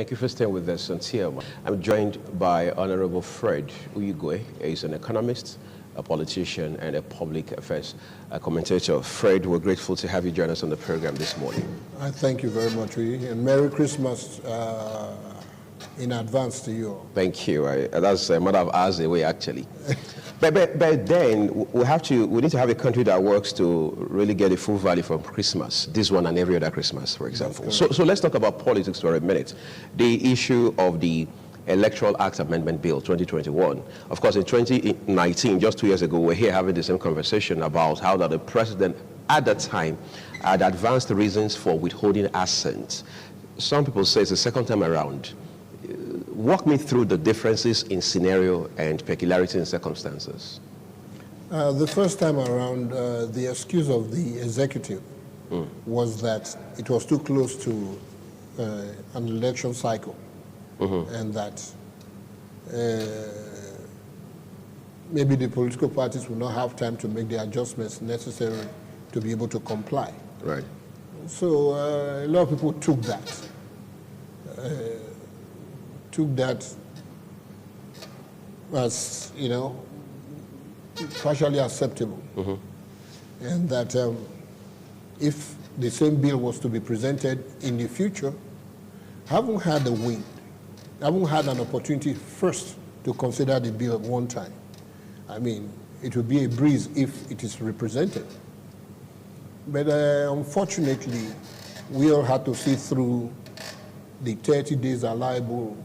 Thank you for staying with us on TMI. I'm joined by Honorable Fred Uyigwe. He's an economist, a politician, and a public affairs commentator. Fred, we're grateful to have you join us on the program this morning. I thank you very much, and Merry Christmas in advance to you all. Thank you. That's a matter of hours away, actually. but then we need to have a country that works to really get a full value from Christmas, this one and every other Christmas, for example. So let's talk about politics for a minute. The issue of the Electoral Act Amendment Bill 2021. Of course, in 2019, just 2 years ago, we're here having the same conversation about how that the president at that time had advanced the reasons for withholding assent. Some people say it's the second time around. Walk me through the differences in scenario and peculiarity in circumstances. The first time around, the excuse of the executive was that it was too close to an election cycle, and that maybe the political parties will not have time to make the adjustments necessary to be able to comply. Right. So a lot of people took that. As, partially acceptable. And that if the same bill was to be presented in the future, haven't had the wind, haven't had an opportunity first to consider the bill at one time. I mean, it would be a breeze if it is represented. But unfortunately, we all had to see through the 30 days allowable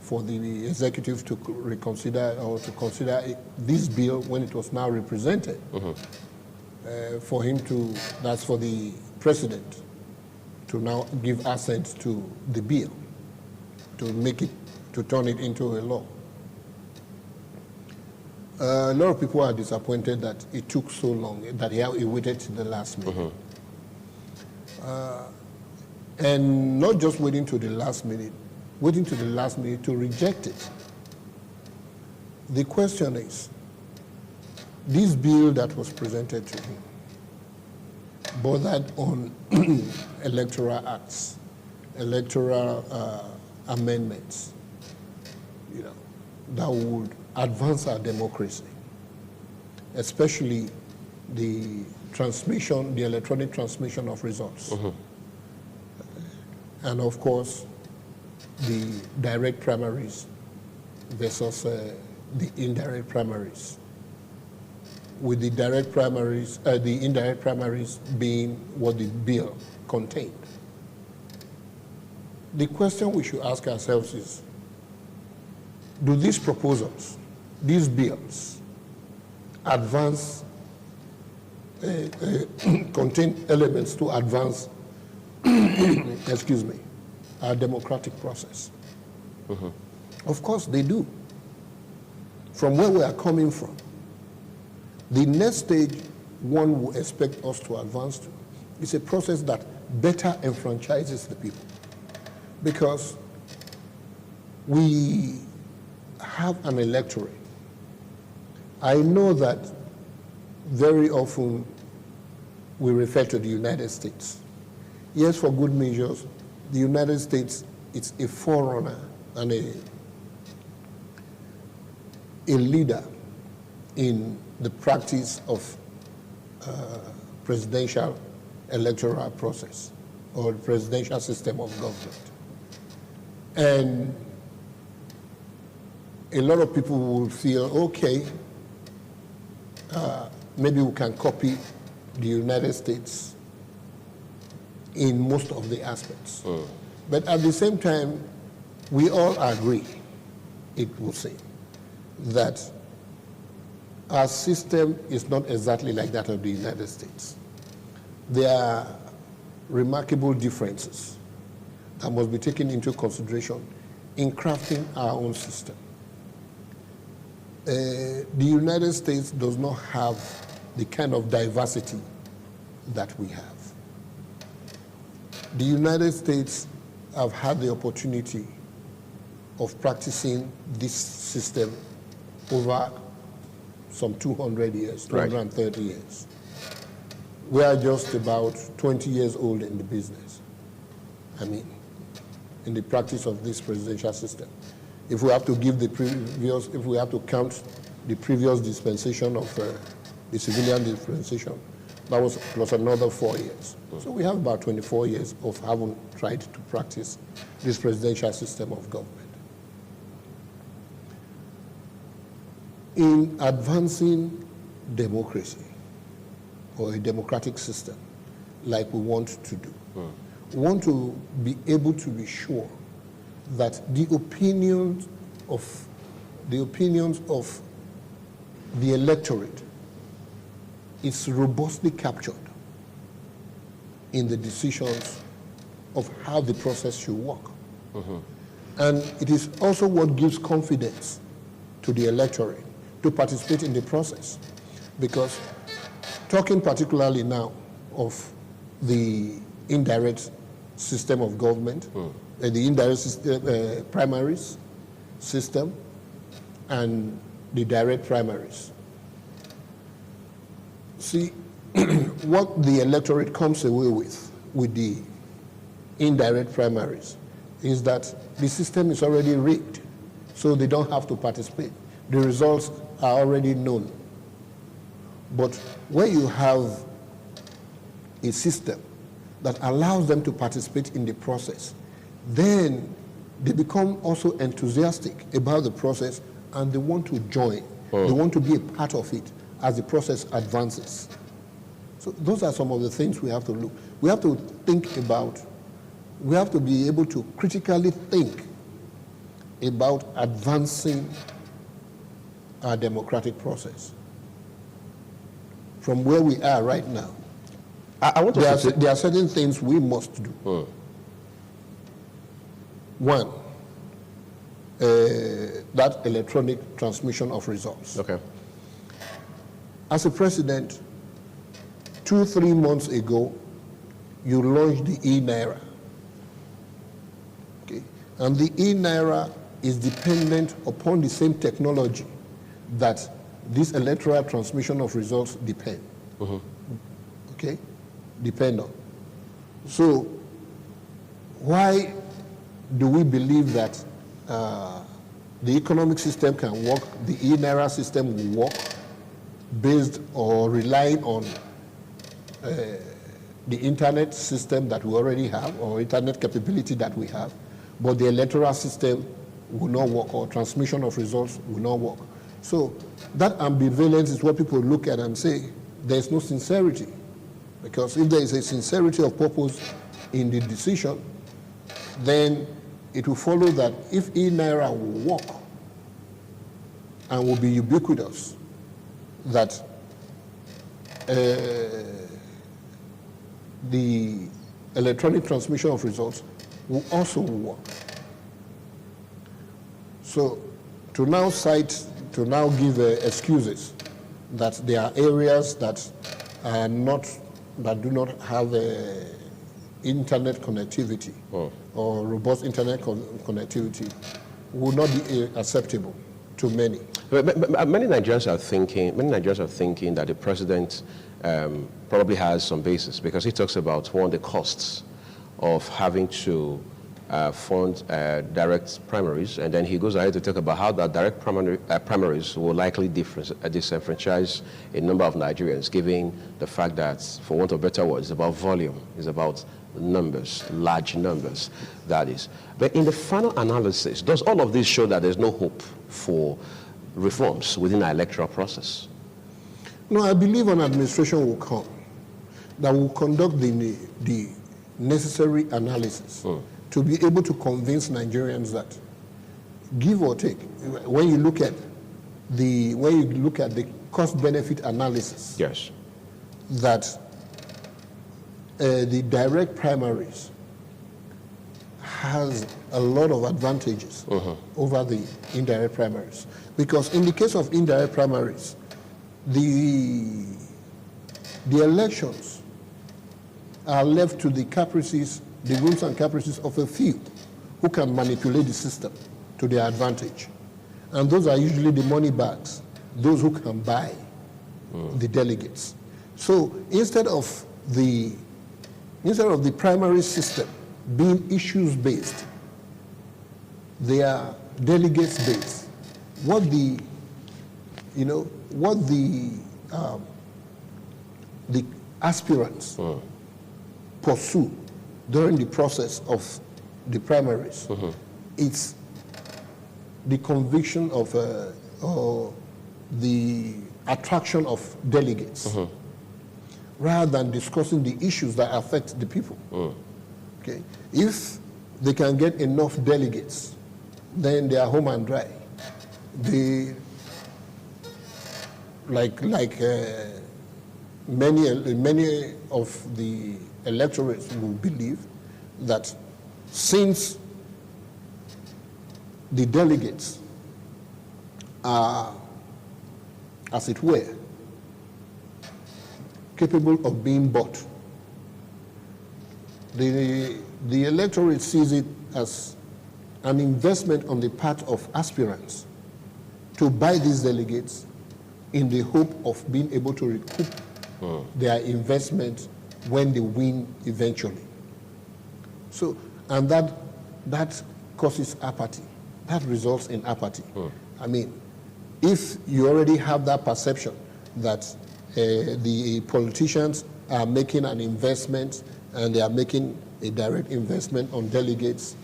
for the executive to reconsider or to consider this bill when it was now represented. For him to, that's for the president to now give assent to the bill, to make it, to turn it into a law. A lot of people are disappointed that it took so long, that he waited to the last minute. And not just waiting to the last minute, waiting to the last minute to reject it. The question is, this bill that was presented to him bothered on electoral acts, electoral amendments, that would advance our democracy, especially the transmission, the electronic transmission of results. And of course, the direct primaries versus the indirect primaries. With the direct primaries, the indirect primaries being what the bill contained. The question we should ask ourselves is, do these proposals, these bills, advance, contain elements to advance, excuse me, our democratic process? Of course they do. From where we are coming from, the next stage one would expect us to advance to is a process that better enfranchises the people. Because we have an electorate. I know that very often we refer to the United States. Yes, for good measures, the United States is a forerunner and a leader in the practice of presidential electoral process or the presidential system of government. And a lot of people will feel, okay, maybe we can copy the United States in most of the aspects. But at the same time, we all agree, it will seem, that our system is not exactly like that of the United States. There are remarkable differences that must be taken into consideration in crafting our own system. The United States does not have the kind of diversity that we have. The United States have had the opportunity of practicing this system over some 200 years, 230 years. We are just about 20 years old in the business. I mean, in the practice of this presidential system. If we have to give the previous, if we have to count the previous dispensation of the civilian dispensation, that was plus another 4 years. So we have about 24 years of having tried to practice this presidential system of government. In advancing democracy or a democratic system like we want to do, we want to be able to be sure that the opinions of the electorate is robustly captured in the decisions of how the process should work. And it is also what gives confidence to the electorate to participate in the process. Because talking particularly now of the indirect system of government, the indirect system, primaries system, and the direct primaries. See, what the electorate comes away with the indirect primaries is that the system is already rigged, so they don't have to participate. The results are already known. But where you have a system that allows them to participate in the process, then they become also enthusiastic about the process and they want to join. They want to be a part of it as the process advances. So those are some of the things we have to look. We have to think about, we have to be able to critically think about advancing our democratic process from where we are right now. There are certain things we must do. One, that electronic transmission of results. Okay. As a president, 2-3 months ago, you launched the e-Naira. Okay. And the e-Naira is dependent upon the same technology that this electoral transmission of results depend. Okay? Depend on. So, why do we believe that the economic system can work, the e-Naira system will work based or relying on the internet system that we already have or internet capability that we have, but the electoral system will not work or transmission of results will not work. So that ambivalence is what people look at and say there's no sincerity. Because if there is a sincerity of purpose in the decision, then it will follow that if e-Naira will work and will be ubiquitous, that the electronic transmission of results will also work. So to now give excuses that there are areas that are not, that do not have internet connectivity or robust internet connectivity will not be acceptable to many. But many Nigerians are thinking that the president probably has some basis because he talks about one of the costs of having to fund direct primaries, and then he goes ahead to talk about how that direct primaries will likely disenfranchise a number of Nigerians, given the fact that, for want of better words, it's about volume, it's about numbers, large numbers, that is. But in the final analysis, does all of this show that there's no hope for reforms within our electoral process? No, I believe an administration will come that will conduct the necessary analysis to be able to convince Nigerians that, give or take, when you look at the cost-benefit analysis, yes, that the direct primaries has a lot of advantages over the indirect primaries. Because in the case of indirect primaries, the elections are left to the caprices, the whims and caprices of a few who can manipulate the system to their advantage. And those are usually the money bags, those who can buy the delegates. So instead of the primary system being issues-based they are delegates based. What the aspirants pursue during the process of the primaries, it's the conviction of or the attraction of delegates, rather than discussing the issues that affect the people. Okay, if they can get enough delegates, then they are home and dry. They many of the electorates will believe that since the delegates are, as it were, capable of being bought, the electorate sees it as an investment on the part of aspirants to buy these delegates in the hope of being able to recoup their investment when they win eventually. So, and that causes apathy. That results in apathy. I mean, if you already have that perception that the politicians are making an investment and they are making a direct investment on delegates,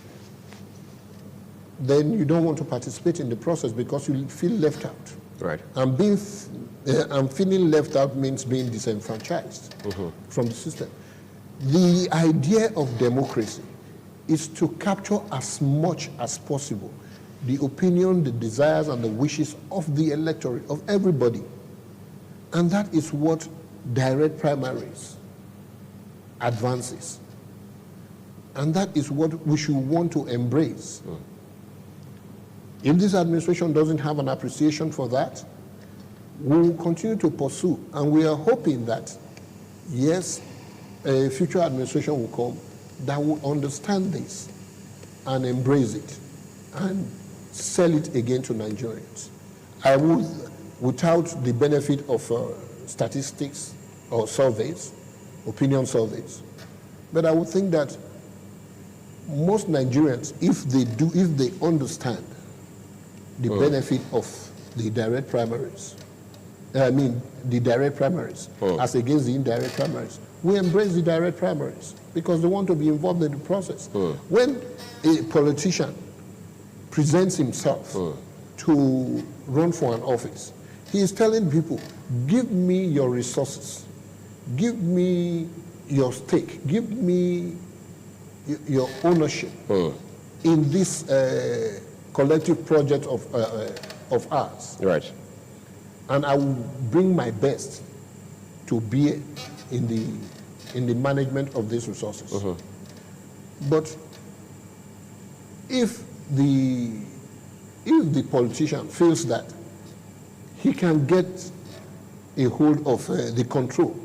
then you don't want to participate in the process because you feel left out. Right. And feeling left out means being disenfranchised from the system. The idea of democracy is to capture as much as possible the opinion, the desires, and the wishes of the electorate, of everybody. And that is what direct primaries advances. And that is what we should want to embrace. If this administration doesn't have an appreciation for that, we will continue to pursue. And we are hoping that, yes, a future administration will come that will understand this and embrace it and sell it again to Nigerians. I would, without the benefit of statistics or surveys, opinion surveys, but I would think that most Nigerians, if they understand the benefit of the direct primaries, the direct primaries as against the indirect primaries, we embrace the direct primaries because they want to be involved in the process. When a politician presents himself to run for an office, he is telling people, give me your resources, give me your stake, give me your ownership in this collective project of ours. Right. And I will bring my best to be in the management of these resources. But if the politician feels that he can get a hold of the control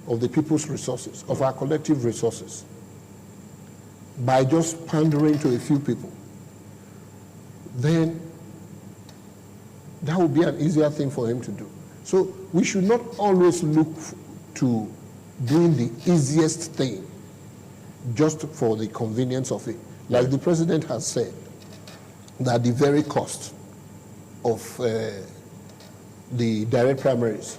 of the people's resources, of our collective resources, by just pandering to a few people, then that would be an easier thing for him to do. So we should not always look to doing the easiest thing just for the convenience of it. Like the president has said, that the very cost of the direct primaries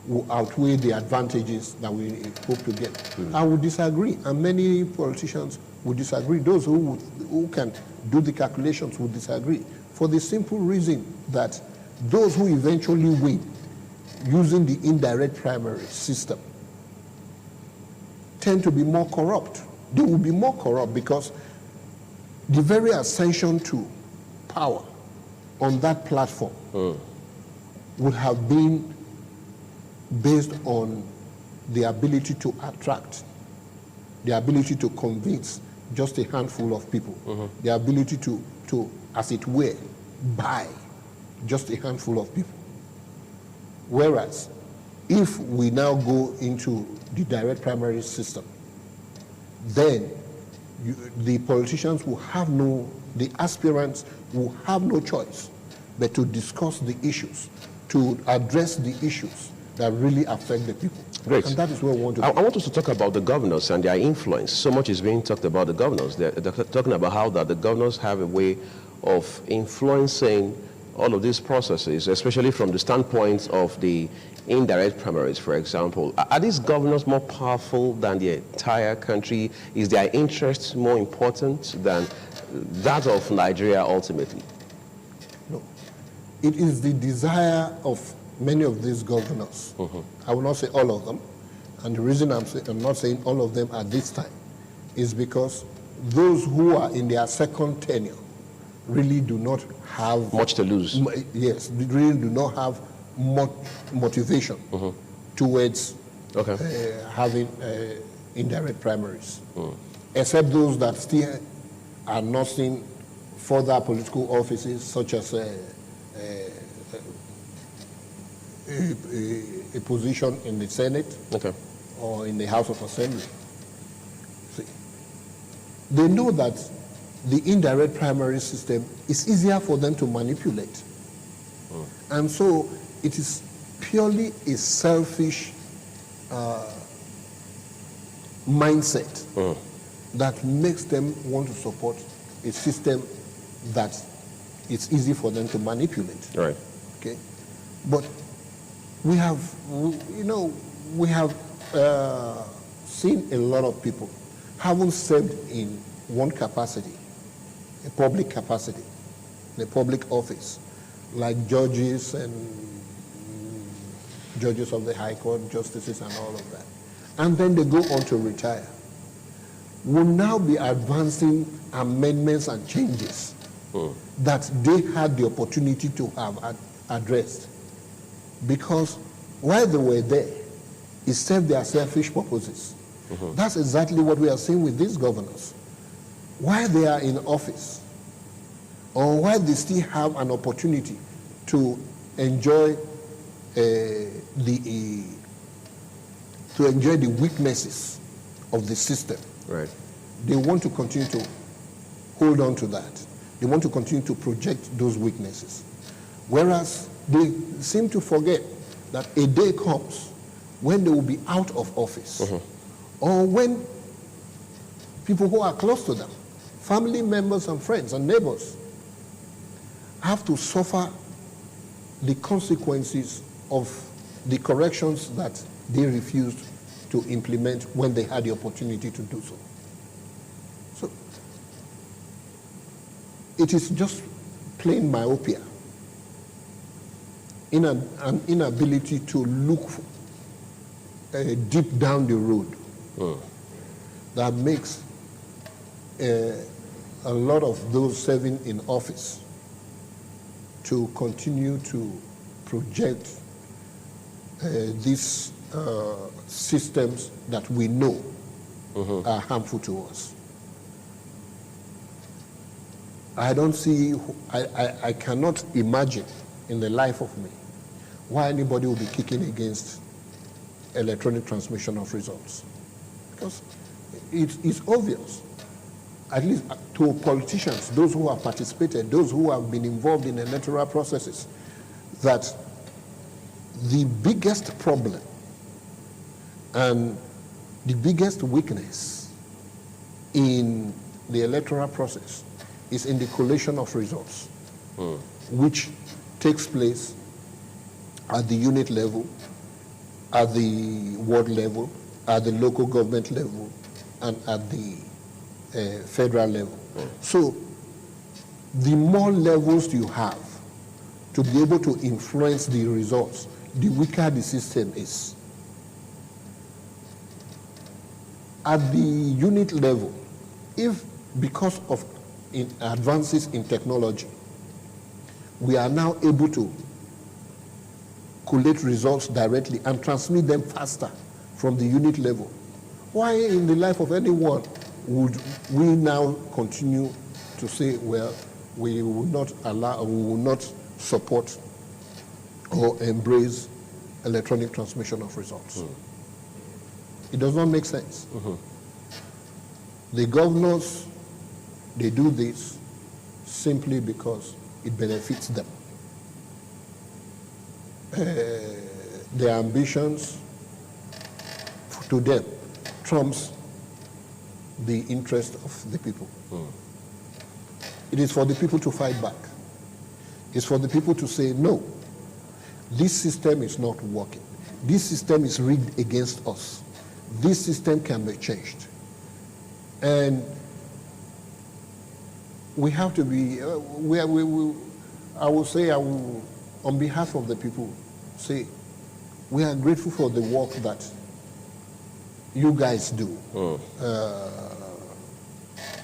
will outweigh the advantages that we hope to get. I would disagree, and many politicians would disagree. Those who can do the calculations would disagree, for the simple reason that those who eventually win using the indirect primary system tend to be more corrupt. They will be more corrupt because the very ascension to power on that platform would have been based on the ability to attract, the ability to convince just a handful of people, the ability to, as it were, buy just a handful of people. Whereas, if we now go into the direct primary system, then the politicians will have the aspirants will have no choice but to discuss the issues, to address the issues that really affect the people. Great. And that is where we want to I want us to talk about the governors and their influence. So much is being talked about the governors. They're talking about how that the governors have a way of influencing all of these processes, especially from the standpoint of the indirect primaries, for example. Are these governors more powerful than the entire country? Is their interest more important than that of Nigeria ultimately? No. It is the desire of many of these governors. I will not say all of them. And the reason I'm not saying all of them at this time is because those who are in their second tenure really do not have much to lose. Yes, they really do not have much motivation towards having indirect primaries, except those that still are nursing further political offices, such as a position in the Senate or in the House of Assembly. See, they know that the indirect primary system is easier for them to manipulate. And so it is purely a selfish mindset that makes them want to support a system that it's easy for them to manipulate. Right. Okay. But we have, we have seen a lot of people haven't served in one capacity, a public capacity, in a public office, like judges and judges of the High Court, justices and all of that. And then they go on to retire. Will now be advancing amendments and changes that they had the opportunity to have addressed. Because while they were there, it served their selfish purposes. That's exactly what we are seeing with these governors. While they are in office, or while they still have an opportunity to enjoy the weaknesses of the system, right, they want to continue to hold on to that. They want to continue to project those weaknesses. Whereas they seem to forget that a day comes when they will be out of office, or when people who are close to them, family members and friends and neighbors, have to suffer the consequences of the corrections that they refused to implement when they had the opportunity to do so. So it is just plain myopia, in an inability to look deep down the road that makes a lot of those serving in office to continue to project these systems that we know are harmful to us. I don't see, I cannot imagine in the life of me why anybody will be kicking against electronic transmission of results. Because it's obvious, at least to politicians, those who have participated, those who have been involved in electoral processes, that the biggest problem and the biggest weakness in the electoral process is in the collation of results, which takes place at the unit level, at the ward level, at the local government level, and at the federal level. So the more levels you have to be able to influence the results, the weaker the system is. At the unit level, if because of advances in technology, we are now able to collate results directly and transmit them faster from the unit level, why in the life of anyone would we now continue to say, well, we will not allow, we will not support or embrace electronic transmission of results? It does not make sense. The governors, they do this simply because it benefits them. Their ambitions to them trumps the interest of the people. It is for the people to fight back. It's for the people to say, no, this system is not working. This system is rigged against us. This system can be changed. And we have to be, I will say, on behalf of the people, say, we are grateful for the work that you guys do.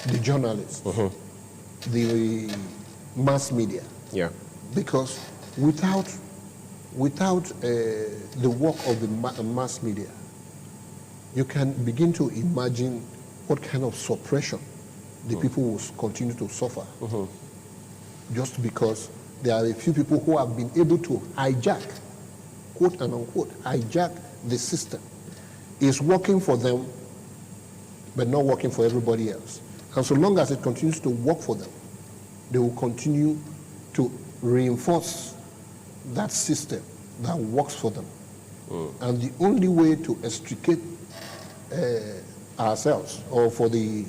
The journalists, the mass media. Yeah. Because without the work of the mass media, you can begin to imagine what kind of suppression the people will continue to suffer. Just because there are a few people who have been able to hijack, quote and unquote, hijack the system. It's working for them, but not working for everybody else. And so long as it continues to work for them, they will continue to reinforce that system that works for them. And the only way to extricate ourselves, or for the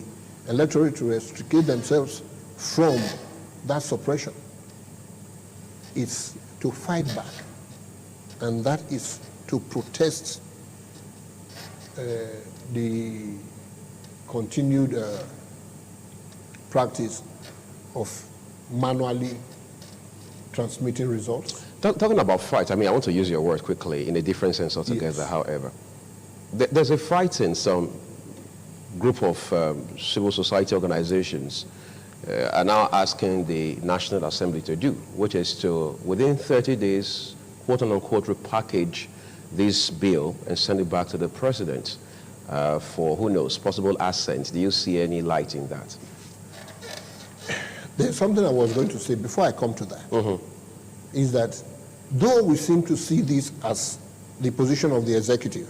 electorate to extricate themselves from that suppression, is to fight back. And that is to protest the continued practice of manually transmitting results. Talking about fight, I mean, I want to use your word quickly in a different sense altogether, yes. However. There's a fight in some group of civil society organizations are now asking the National Assembly to do, which is to, within 30 days, quote unquote, repackage this bill and send it back to the president for, who knows, possible assent. Do you see any light in that? There's something I was going to say before I come to that, is that though we seem to see this as the position of the executive,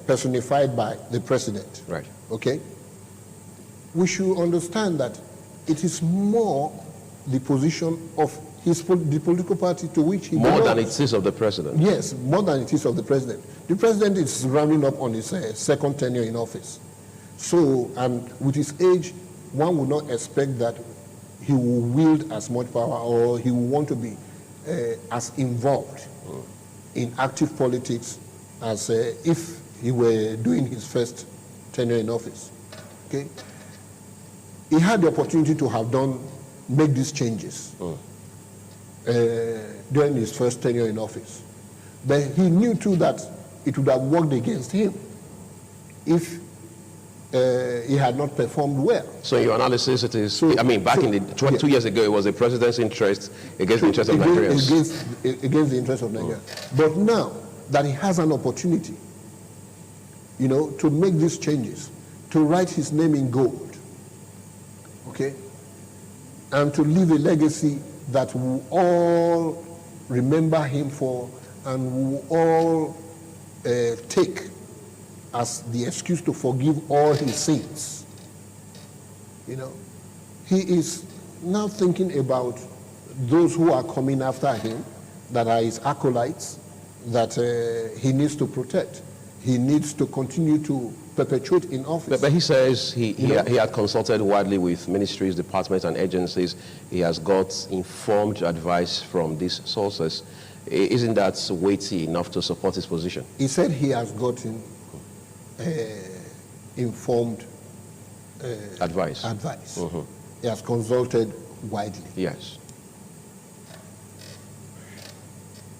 personified by the president, right? Okay, we should understand that it is more the position of the political party to which he belongs. More than it is of the president. Yes, more than it is of the president. The president is rounding up on his second tenure in office. So, and with his age, one would not expect that he will wield as much power, or he will want to be as involved in active politics as if he were doing his first tenure in office. Okay, he had the opportunity to have make these changes during his first tenure in office, but he knew too that it would have worked against him if he had not performed well. So your analysis, it is, I mean, back in the 2 years ago, it was the president's interest against the interest of Nigerians. Against the interest of Nigeria. But now that he has an opportunity, you know, to make these changes, to write his name in gold, okay, and to leave a legacy that we will all remember him for, and we will all take as the excuse to forgive all his sins. You know, he is now thinking about those who are coming after him, that are his acolytes, that he needs to protect. He needs to continue to perpetuate in office. But he says he had consulted widely with ministries, departments, and agencies. He has got informed advice from these sources. Isn't that weighty enough to support his position? He said he has gotten informed advice. He has consulted widely. Yes.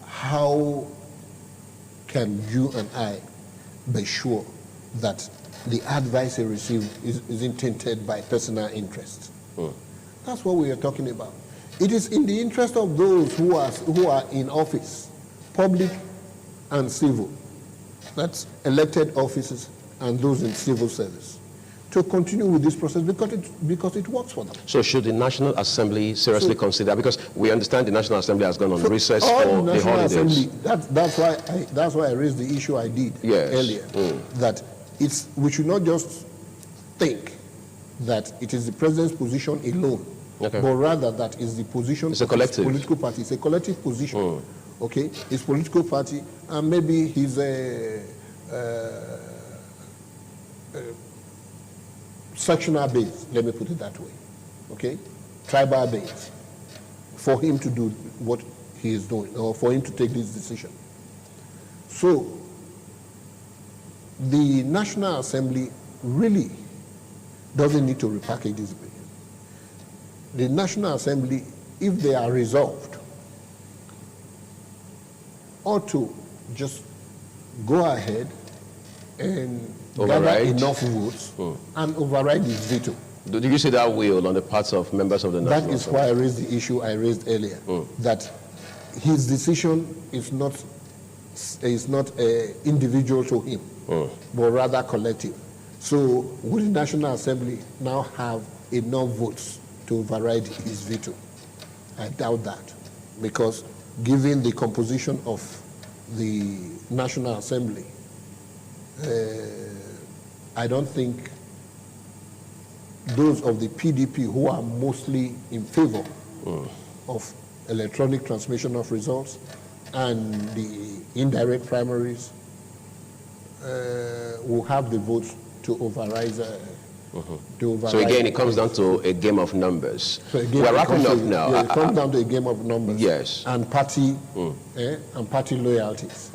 How can you and I be sure that the advice he received isn't tainted by personal interest? That's what we are talking about. It is in the interest of those who are in office, public and civil, that's elected officers and those in civil service, to continue with this process because it works for them. So should the National Assembly seriously consider, because we understand the National Assembly has gone on recess for the holidays. Assembly, that's why I raised the issue I did earlier, that we should not just think that it is the president's position alone, but rather that is the position of his political party. It's a collective position. Okay, his political party, and maybe his sectional base, let me put it that way, okay? Tribal base, for him to do what he is doing, or for him to take this decision. So, the National Assembly really doesn't need to repackage this bill. The National Assembly, if they are resolved, ought to just go ahead and gather enough votes and override this veto. Did you see that will on the parts of members of the National That is why I raised the issue I raised earlier, that his decision is not individual to him, but rather collective. So will the National Assembly now have enough votes to override his veto? I doubt that, because given the composition of the National Assembly, I don't think those of the PDP who are mostly in favor of electronic transmission of results and the indirect primaries will have the votes to override. So again, it comes down to a game of numbers. So again, we're wrapping up now. Yeah, it comes down to a game of numbers. Yes. And party loyalties.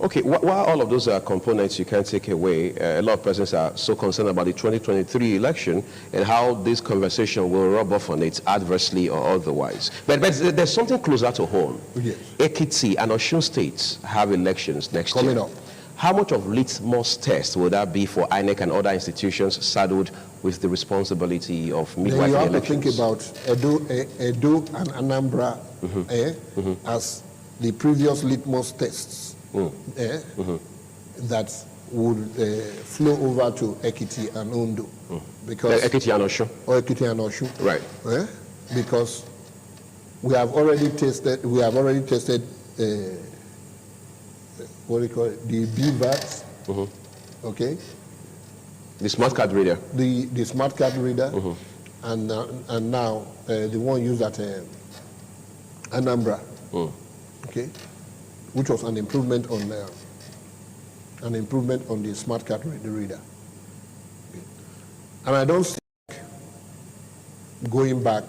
Okay, while all of those are components you can't take away, a lot of persons are so concerned about the 2023 election and how this conversation will rub off on it adversely or otherwise. But there's something closer to home. Yes. Ekiti and Osun states have elections next year. Coming up. How much of litmus test will that be for INEC and other institutions saddled with the responsibility of midwife elections? You have to think about Edo and Anambra as the previous litmus tests that would flow over to Ekiti and Ondo. Because Ekiti and Osun. Or Ekiti and Osun. Right. Because we have already tested what do you call it? The BVATs, okay? The smart card reader. The smart card reader, and now the one used at Anambra, okay, which was an improvement on the smart card reader. Okay. And I don't see going back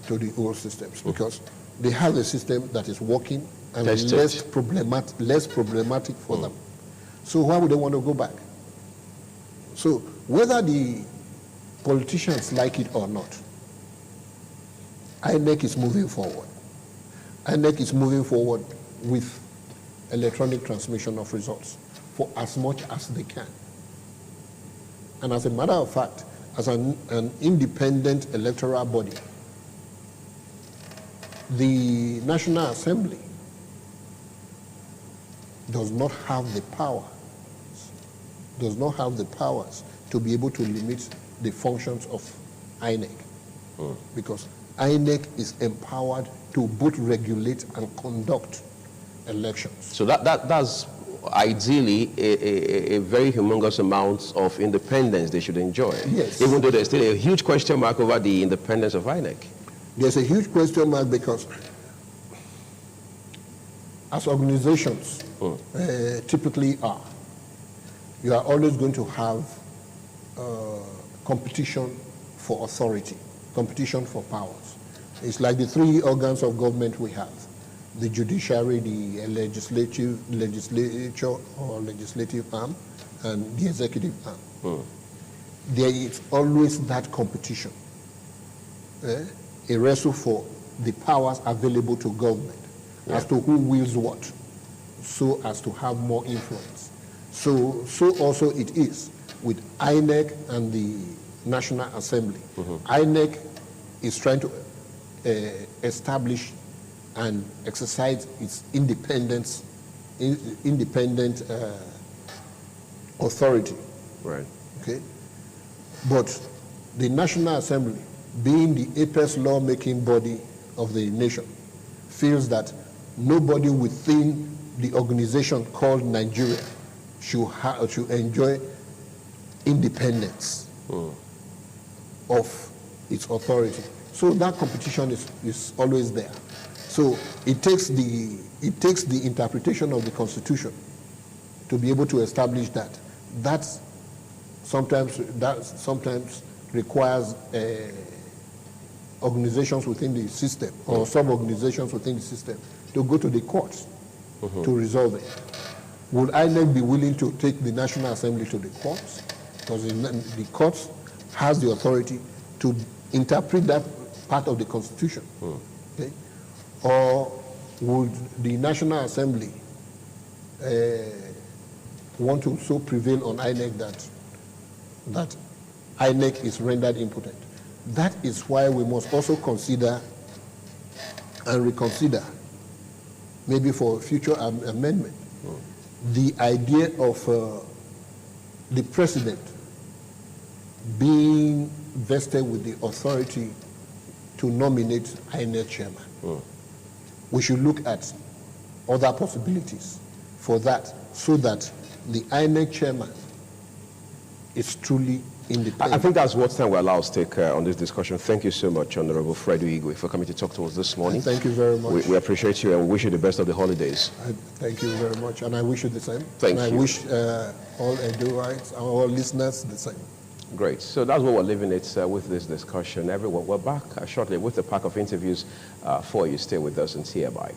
to the old systems because they have a system that is working and less problematic for them. So why would they want to go back? So whether the politicians like it or not, INEC is moving forward. INEC is moving forward with electronic transmission of results for as much as they can. And as a matter of fact, as an independent electoral body, the National Assembly does not have the powers to be able to limit the functions of INEC. Because INEC is empowered to both regulate and conduct elections. So that's ideally a very humongous amount of independence they should enjoy. Yes. Even though there's still a huge question mark over the independence of INEC. There's a huge question mark because as organizations typically are, you are always going to have competition for authority, competition for powers. It's like the three organs of government we have: the judiciary, the legislature or legislative arm, and the executive arm. There is always that competition, a wrestle for the powers available to government as to who wills what, so as to have more influence. So also it is with INEC and the National Assembly. INEC is trying to establish and exercise its independent authority. Right. Okay. But the National Assembly, being the apex lawmaking body of the nation, feels that nobody within the organization called Nigeria should enjoy independence of its authority. So that competition is always there. So it takes the interpretation of the Constitution to be able to establish that. That sometimes requires organizations within the system or sub-organizations within the system to go to the courts to resolve it. Would INEC be willing to take the National Assembly to the courts? Because the courts has the authority to interpret that part of the Constitution. Okay? Or would the National Assembly want to so prevail on INEC that INEC is rendered impotent? That is why we must also consider and reconsider, maybe for future amendment, the idea of the president being vested with the authority to nominate INEC chairman. We should look at other possibilities for that, so that the INEC chairman is truly independent. I think that's what time we allow us to take on this discussion. Thank you so much, Honorable Fredo Igwe, for coming to talk to us this morning. Thank you very much. We appreciate you and we wish you the best of the holidays. Thank you very much, and I wish you the same. Thank you. I wish all Edoites, all listeners the same. Great. So that's what we're leaving it with this discussion. Everyone, we're back shortly with a pack of interviews for you. Stay with us and TMI.